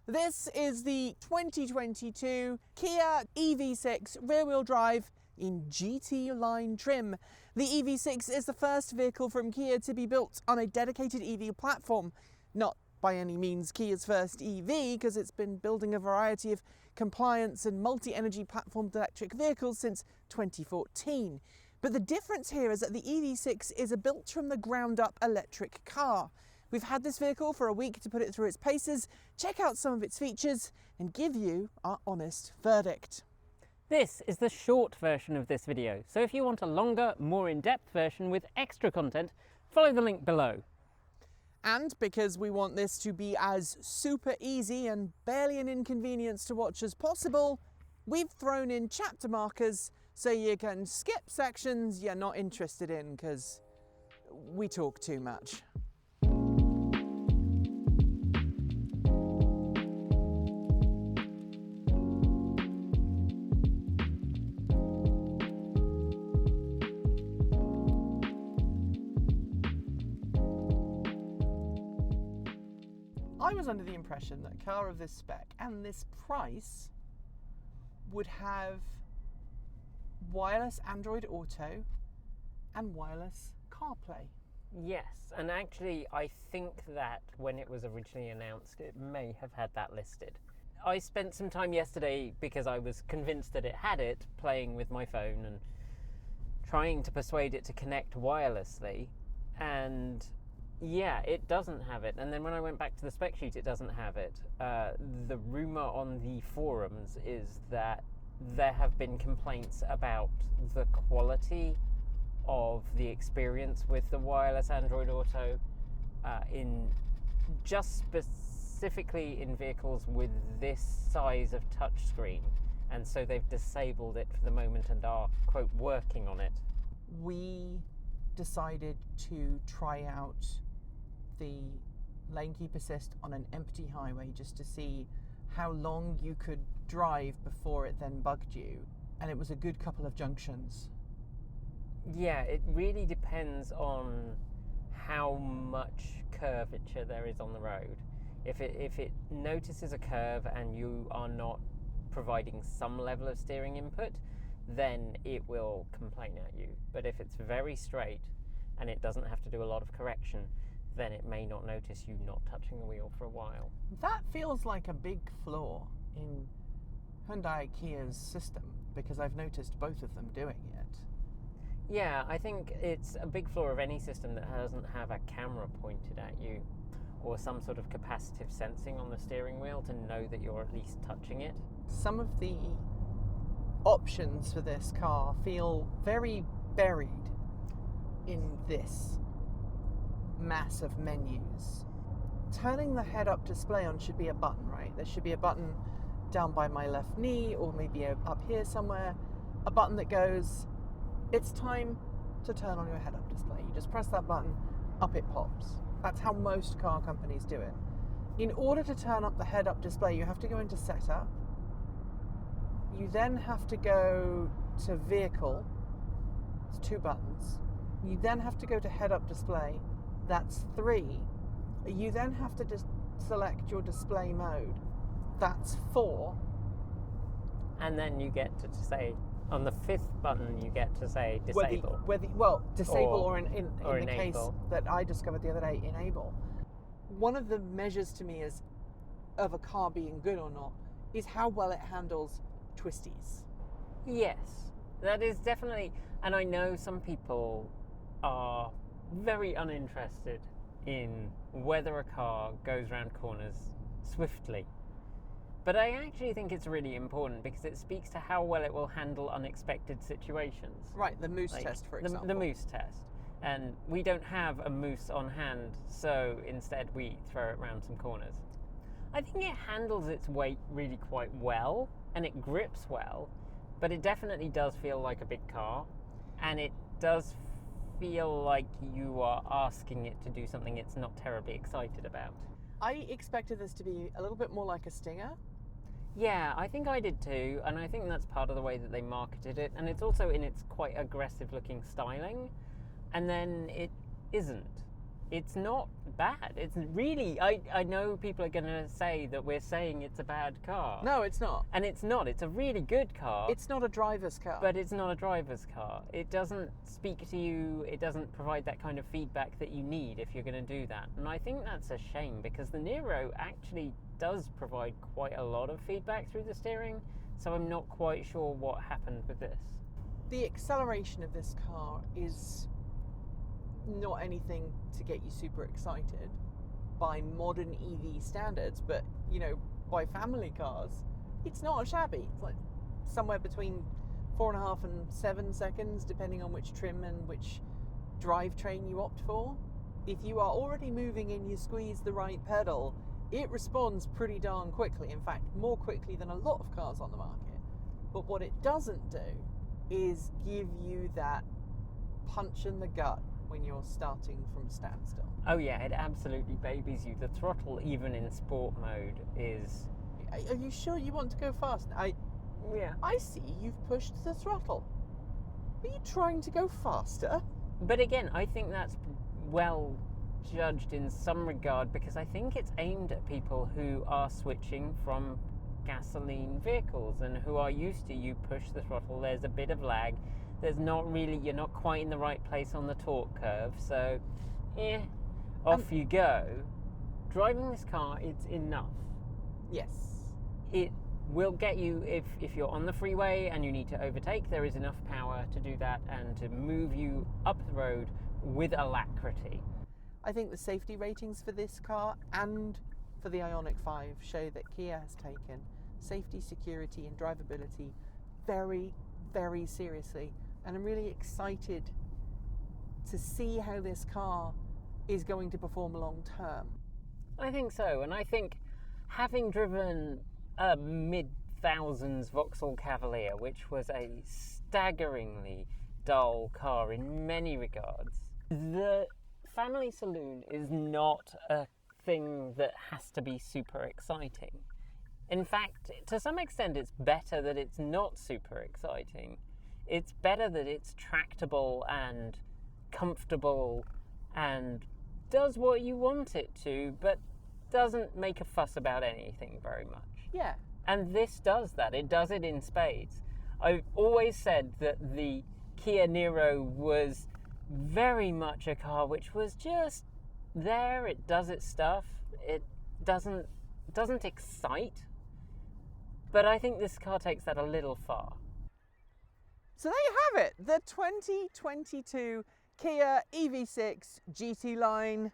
This is the 2022 Kia EV6 rear-wheel drive in GTLine trim. The EV6 is the first vehicle from Kia to be built on a dedicated EV platform. Not by any means Kia's first EV, because it's been building a variety of compliance and multi-energy platformed electric vehicles since 2014. But the difference here is that the EV6 is a built from the ground up electric car. We've had this vehicle for a week to put it through its paces, check out some of its features, and give you our honest verdict. This is the short version of this video, so if you want a longer, more in-depth version with extra content, follow the link below. And because we want this to be as super easy and barely an inconvenience to watch as possible, we've thrown in chapter markers so you can skip sections you're not interested in because we talk too much. I was under the impression that a car of this spec and this price would have wireless Android Auto and wireless CarPlay. Yes, and actually I think that when it was originally announced it may have had that listed. I spent some time yesterday, because I was convinced that it had it, playing with my phone and trying to persuade it to connect wirelessly, and yeah, it doesn't have it. And then when I went back to the spec sheet, it doesn't have it. The rumour on the forums is that there have been complaints about the quality of the experience with the wireless Android Auto, in just specifically in vehicles with this size of touchscreen. And so they've disabled it for the moment and are, quote, working on it. We decided to try out the lane keep assist on an empty highway just to see how long you could drive before it then bugged you, and it was a good couple of junctions. Yeah, it really depends on how much curvature there is on the road. If it notices a curve and you are not providing some level of steering input, then it will complain at you. But if it's very straight and it doesn't have to do a lot of correction, then it may not notice you not touching the wheel for a while. That feels like a big flaw in Hyundai Kia's system, because I've noticed both of them doing it. Yeah, I think it's a big flaw of any system that doesn't have a camera pointed at you or some sort of capacitive sensing on the steering wheel to know that you're at least touching it. Some of the options for this car feel very buried in this mass of menus. Turning the head-up display on should be a button, right? There should be a button down by my left knee, or maybe up here somewhere, a button that goes, it's time to turn on your head-up display. You just press that button, up it pops. That's how most car companies do it. In order to turn up the head-up display, you have to go into Setup. You then have to go to Vehicle. It's 2 buttons. You then have to go to Head-Up Display. That's 3. You then have to just select your display mode. That's 4. And then you get to say, on the 5th button, you get to say disable. Disable or in or the case that I discovered the other day, enable. One of the measures to me is of a car being good or not is how well it handles twisties. Yes, that is definitely, and I know some people are very uninterested in whether a car goes around corners swiftly. But I actually think it's really important because it speaks to how well it will handle unexpected situations. Right, the moose test, for example. The moose test. And we don't have a moose on hand, so instead we throw it around some corners. I think it handles its weight really quite well, and it grips well, but it definitely does feel like a big car, and it does feel like you are asking it to do something it's not terribly excited about. I expected this to be a little bit more like a Stinger. Yeah, I think I did too, and I think that's part of the way that they marketed it, and it's also in its quite aggressive looking styling, and then it isn't. it's not bad. It's really, I know people are going to say that we're saying it's a bad car. No, it's not. And it's not. It's a really good car. It's not a driver's car. But it's not a driver's car. It doesn't speak to you. It doesn't provide that kind of feedback that you need if you're going to do that. And I think that's a shame, because the Niro actually does provide quite a lot of feedback through the steering. So I'm not quite sure what happened with this. The acceleration of this car is not anything to get you super excited by modern EV standards, but you know, by family cars, it's not shabby. It's like somewhere between 4.5 and 7 seconds, depending on which trim and which drivetrain you opt for. If you are already moving and you squeeze the right pedal, it responds pretty darn quickly. In fact, more quickly than a lot of cars on the market. But what it doesn't do is give you that punch in the gut when you're starting from standstill. Oh yeah, it absolutely babies you. The throttle, even in sport mode, is... Are you sure you want to go fast? Yeah. I see you've pushed the throttle. Are you trying to go faster? But again, I think that's well judged in some regard, because I think it's aimed at people who are switching from gasoline vehicles and who are used to, you push the throttle, there's a bit of lag, there's not really, you're not quite in the right place on the torque curve, so off you go. Driving this car, it's enough. Yes. It will get you, if you're on the freeway and you need to overtake, there is enough power to do that and to move you up the road with alacrity. I think the safety ratings for this car and for the Ioniq 5 show that Kia has taken safety, security and drivability very, very seriously. And I'm really excited to see how this car is going to perform long term. I think so, and I think having driven a mid-thousands Vauxhall Cavalier, which was a staggeringly dull car in many regards, the family saloon is not a thing that has to be super exciting. In fact, to some extent, it's better that it's not super exciting. It's better that it's tractable and comfortable and does what you want it to, but doesn't make a fuss about anything very much. Yeah. And this does that. It does it in spades. I've always said that the Kia Niro was very much a car which was just there. It does its stuff. It doesn't excite. But I think this car takes that a little far. So there you have it, the 2022 Kia EV6 GTLine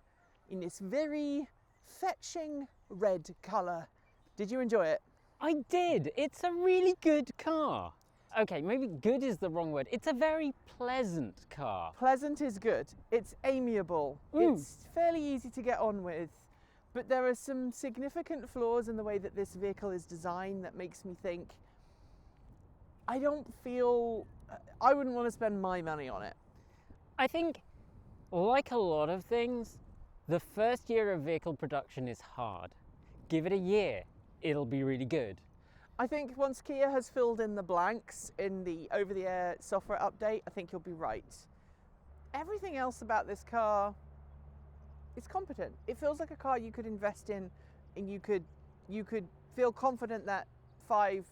in this very fetching red colour. Did you enjoy it? I did. It's a really good car. Okay, maybe good is the wrong word. It's a very pleasant car. Pleasant is good. It's amiable. It's fairly easy to get on with. But there are some significant flaws in the way that this vehicle is designed that makes me think, I wouldn't want to spend my money on it. I think, like a lot of things, the first year of vehicle production is hard. Give it a year, it'll be really good. I think once Kia has filled in the blanks in the over-the-air software update, I think you'll be right. Everything else about this car is competent. It feels like a car you could invest in, and you could feel confident that 5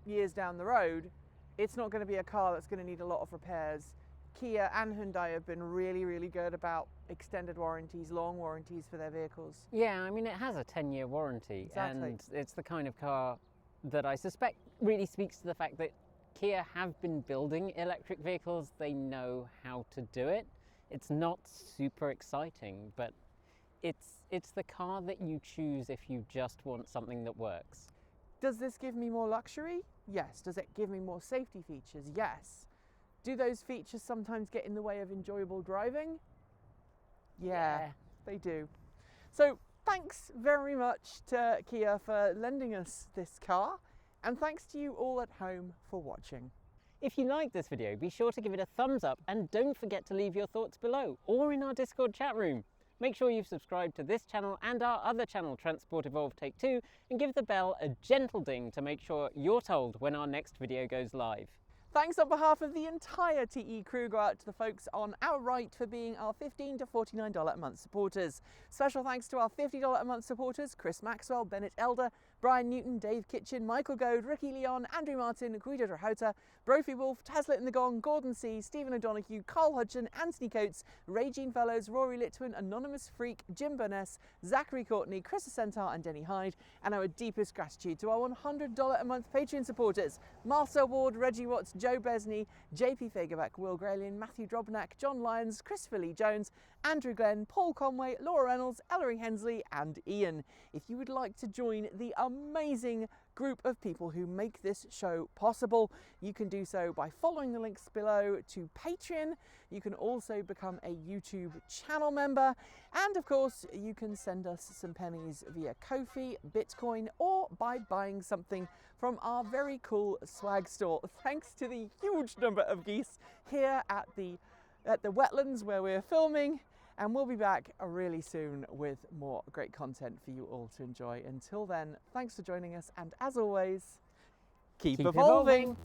years down the road, it's not going to be a car that's going to need a lot of repairs. Kia and Hyundai have been really, really good about extended warranties, long warranties for their vehicles. Yeah, I mean, it has a 10-year warranty. Exactly. And it's the kind of car that I suspect really speaks to the fact that Kia have been building electric vehicles. They know how to do it. It's not super exciting, but it's the car that you choose if you just want something that works. Does this give me more luxury? Yes. Does it give me more safety features? Yes. Do those features sometimes get in the way of enjoyable driving? Yeah, they do. So thanks very much to Kia for lending us this car, and thanks to you all at home for watching. If you liked this video, be sure to give it a thumbs up, and don't forget to leave your thoughts below or in our Discord chat room. Make sure you've subscribed to this channel and our other channel, Transport Evolve Take 2, and give the bell a gentle ding to make sure you're told when our next video goes live. Thanks on behalf of the entire TE crew go out to the folks on our right for being our $15 to $49 a month supporters. Special thanks to our $50 a month supporters: Chris Maxwell, Bennett Elder, Brian Newton, Dave Kitchen, Michael Goad, Ricky Leon, Andrew Martin, Guido Drahota, Brophy Wolf, Taslet in the Gong, Gordon C, Stephen O'Donoghue, Carl Hudson, Anthony Coates, Regine Fellows, Rory Litwin, Anonymous Freak, Jim Burness, Zachary Courtney, Chris Centaur and Denny Hyde. And our deepest gratitude to our $100 a month Patreon supporters: Marcel Ward, Reggie Watts, Joe Besney, JP Fagerbeck, Will Graylian, Matthew Drobnak, John Lyons, Christopher Lee Jones, Andrew Glenn, Paul Conway, Laura Reynolds, Ellery Hensley and Ian. If you would like to join the amazing group of people who make this show possible, you can do so by following the links below to Patreon. You can also become a YouTube channel member, and of course you can send us some pennies via Ko-fi, Bitcoin, or by buying something from our very cool swag store. Thanks to the huge number of geese here at the wetlands where we're filming. And we'll be back really soon with more great content for you all to enjoy. Until then, thanks for joining us, and as always, keep evolving.